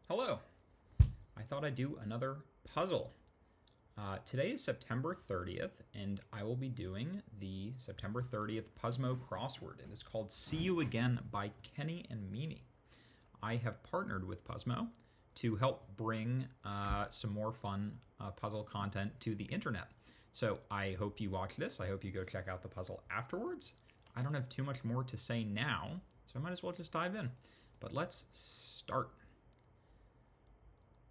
Hello. I thought I'd do another puzzle. Today is September 30th, and I will be doing the September 30th Puzzmo Crossword. It is called See You Again by Kenny and Mimi. I have partnered with Puzzmo to help bring some more fun puzzle content to the internet. So I hope you watch this. I hope you go check out the puzzle afterwards. I don't have too much more to say now, so I might as well just dive in. But let's start.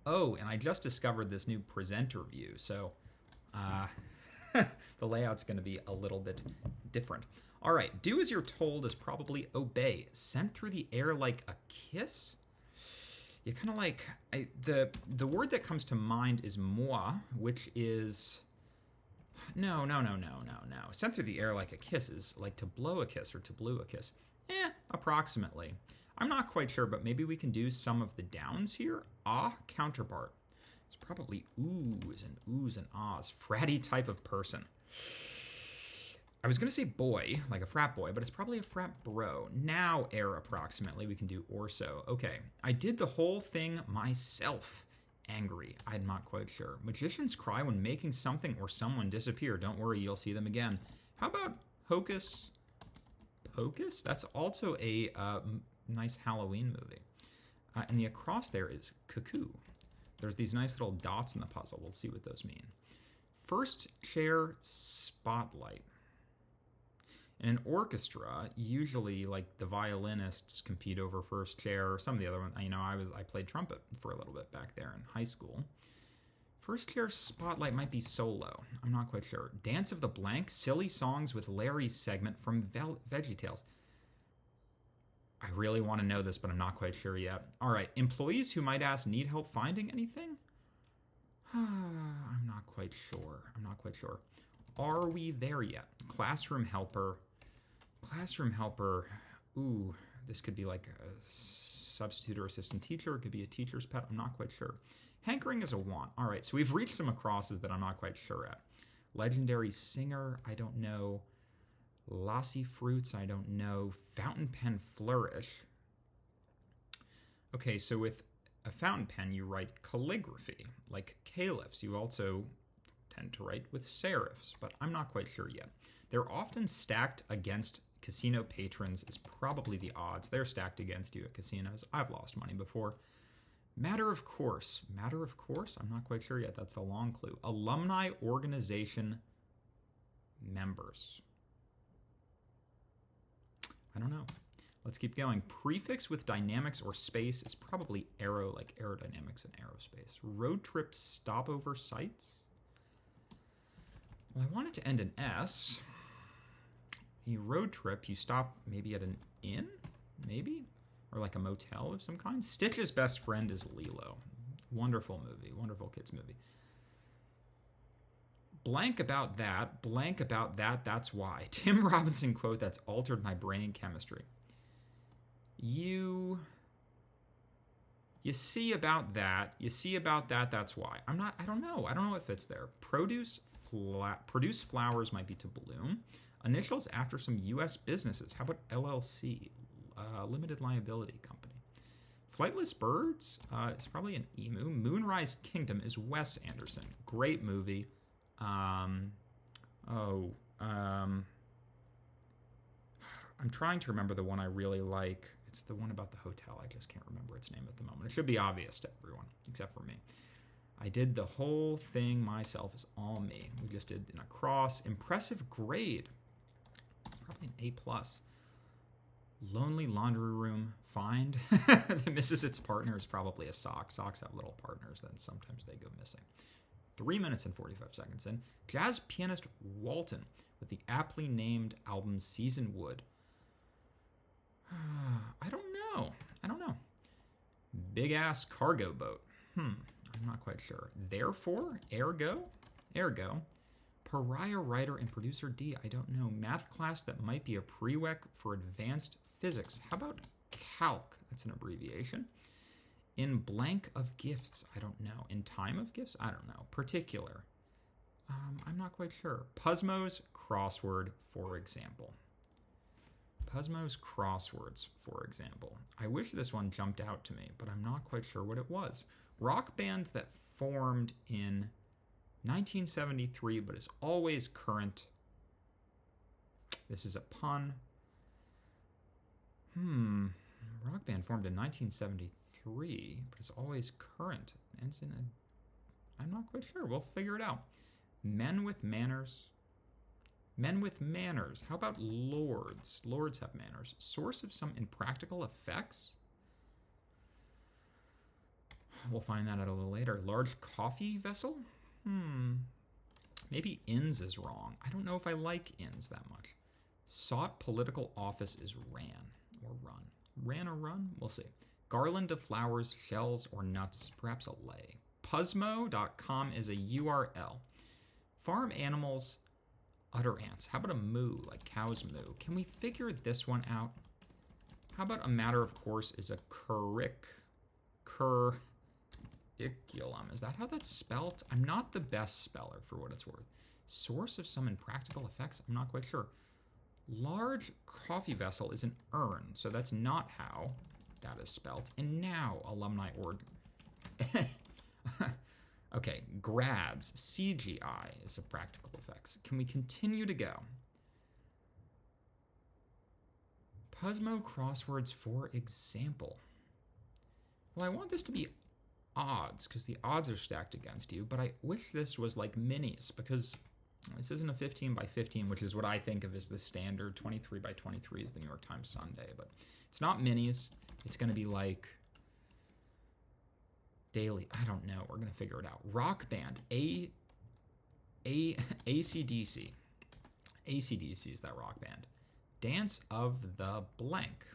Oh, and I just discovered this new presenter view, so the layout's going to be a little bit different. All right, do as you're told is probably obey. Sent through the air like a kiss? You kind of like, the word that comes to mind is moi, which is, no. Sent through the air like a kiss is like to blow a kiss or to blew a kiss. Approximately. I'm not quite sure, but maybe we can do some of the downs here. Counterpart. It's probably oohs and ahs. Fratty type of person. I was going to say boy, like a frat boy, but it's probably a frat bro. Now, air approximately, we can do orso. Okay, I did the whole thing myself. Angry. I'm not quite sure. Magicians cry when making something or someone disappear. Don't worry, you'll see them again. How about hocus pocus? That's also a nice Halloween movie. And the across there is cuckoo. There's these nice little dots in the puzzle. We'll see what those mean. First chair spotlight. In an orchestra, usually like the violinists compete over first chair or some of the other ones. I played trumpet for a little bit back there in high school. First chair spotlight might be solo. I'm not quite sure. Dance of the Blank, silly songs with Larry's segment from VeggieTales. I really want to know this, but I'm not quite sure yet. All right, employees who might ask need help finding anything? I'm not quite sure. Are we there yet? Classroom helper. Ooh, this could be like a substitute or assistant teacher. It could be a teacher's pet. I'm not quite sure. Hankering is a want. All right, so we've reached some acrosses that I'm not quite sure at. Legendary singer, I don't know. Lassie fruits, I don't know. Fountain pen flourish. Okay, so with a fountain pen, you write calligraphy, like caliphs. You also tend to write with serifs, but I'm not quite sure yet. They're often stacked against casino patrons is probably the odds. They're stacked against you at casinos. I've lost money before. Matter of course. I'm not quite sure yet. That's a long clue. Alumni organization members. I don't know. Let's keep going. Prefix with dynamics or space is probably aero, like aerodynamics and aerospace. Road trip stopover sites. Well, I want it to end in S. You road trip, you stop maybe at an inn, maybe? Or like a motel of some kind. Stitch's best friend is Lilo. Wonderful movie, wonderful kids movie. Blank about that, that's why. Tim Robinson quote that's altered my brain chemistry. You see about that, that's why. I don't know if it's there. Produce flowers might be to bloom. Initials after some U.S. businesses. How about LLC? Limited liability company. Flightless Birds is probably an emu. Moonrise Kingdom is Wes Anderson. Great movie. I'm trying to remember the one I really like. It's the one about the hotel. I just can't remember its name at the moment. It should be obvious to everyone, except for me. I did the whole thing myself. It's all me. We just did an across. Impressive grade. Probably an A+. Lonely laundry room. Find. That misses its partner is probably a sock. Socks have little partners, then sometimes they go missing. 3 minutes and 45 seconds in. Jazz pianist Walton with the aptly named album Season Wood. I don't know. Big ass cargo boat. I'm not quite sure. Therefore, ergo. Pariah writer and producer D. I don't know. Math class that might be a prereq for advanced physics. How about calc? That's an abbreviation. In blank of gifts, I don't know. In time of gifts, I don't know. Particular, I'm not quite sure. Puzzmo's Crossword, for example. Puzzmo's Crosswords, for example. I wish this one jumped out to me, but I'm not quite sure what it was. Rock band that formed in 1973, but is always current. This is a pun. Rock band formed in 1973, but is always current. Ends in a... I'm not quite sure. We'll figure it out. Men with manners. Men with manners. How about lords? Lords have manners. Source of some impractical effects? We'll find that out a little later. Large coffee vessel? Maybe ins is wrong. I don't know if I like ins that much. Sought political office is ran or run. Ran or run? We'll see. Garland of flowers, shells, or nuts. Perhaps a lay. Puzzmo.com is a URL. Farm animals, udder ants. How about a moo, like cow's moo? Can we figure this one out? How about a matter of course is a curriculum? Is that how that's spelt? I'm not the best speller for what it's worth. Source of some impractical effects? I'm not quite sure. Large coffee vessel is an urn, so that's not how that is spelt. And now, alumni org. Okay, grads, CGI is a practical effects. Can we continue to go? Puzzmo Crosswords, for example. Well, I want this to be odds, because the odds are stacked against you, but I wish this was like minis, because this isn't a 15 by 15, which is what I think of as the standard. 23 by 23 is the New York Times Sunday, but it's not minis. It's going to be like daily. I don't know. We're going to figure it out. Rock band. AC/DC. AC/DC is that rock band. Dance of the blank.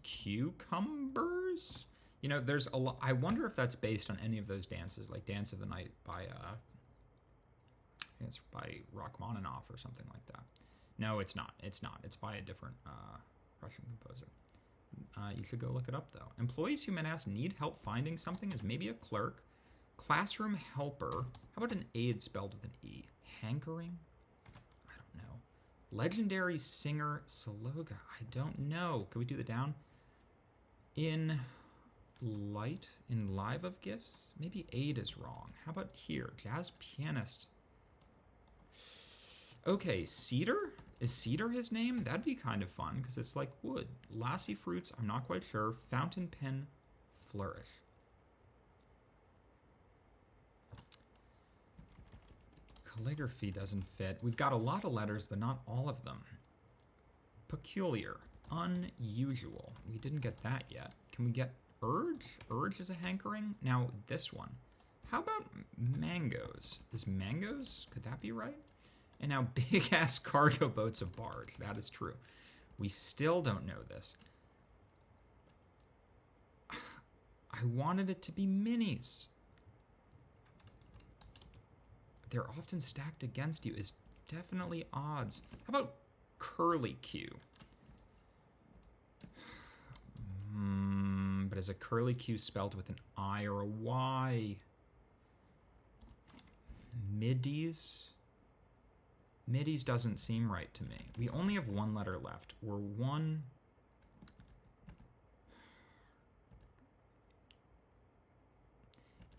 Cucumbers? You know, there's a lot. I wonder if that's based on any of those dances, like Dance of the Night by, I think it's by Rachmaninoff or something like that. No, it's not. It's not. It's by a different Russian composer. You should go look it up, though. Employees who ask need help finding something is maybe a clerk. Classroom helper. How about an aide spelled with an E? Hankering? I don't know. Legendary singer Saloga. I don't know. Can we do the down? In live of gifts? Maybe aid is wrong. How about here? Jazz pianist. Okay, cedar? Is cedar his name? That'd be kind of fun, because it's like wood. Lassie fruits, I'm not quite sure. Fountain pen, flourish. Calligraphy doesn't fit. We've got a lot of letters, but not all of them. Peculiar. Unusual. We didn't get that yet. Can we get urge? Urge is a hankering. Now, this one. How about mangoes? Is mangoes? Could that be right? And now big-ass cargo boats of barge. That is true. We still don't know this. I wanted it to be minis. They're often stacked against you. Is definitely odds. How about curly Q? But is a curly Q spelled with an I or a Y? Middies? Middies doesn't seem right to me. We only have one letter left. We're one...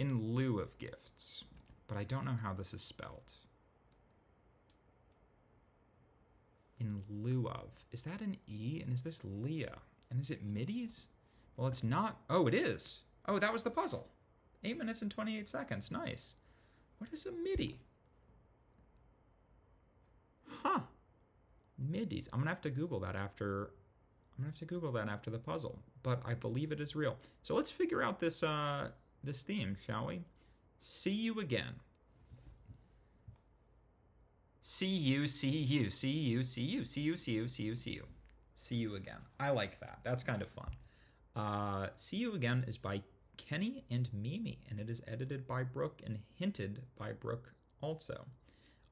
In lieu of gifts. But I don't know how this is spelled. In lieu of. Is that an E? And is this Leah? And is it middies? Well, it's not. Oh, it is. Oh, that was the puzzle. 8 minutes and 28 seconds. Nice. What is a midi? Huh. Middies. I'm gonna have to Google that after. The puzzle. But I believe it is real. So let's figure out this this theme, shall we? See you again. See you, see you, see you, see you, see you, see you, see you, see you. See you again. I like that. That's kind of fun. See You Again is by Kenny and Mimi, and it is edited by Brooke and hinted by Brooke also.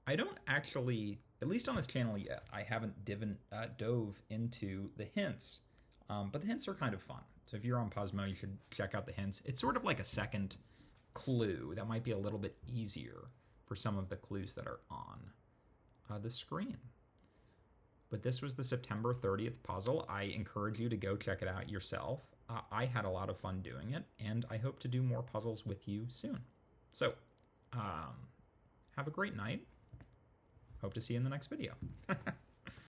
I don't actually, at least on this channel yet, I haven't dove into the hints, but the hints are kind of fun. So if you're on Puzzmo, you should check out the hints. It's sort of like a second clue that might be a little bit easier for some of the clues that are on the screen. But this was the September 30th puzzle. I encourage you to go check it out yourself. I had a lot of fun doing it, and I hope to do more puzzles with you soon. So, have a great night. Hope to see you in the next video.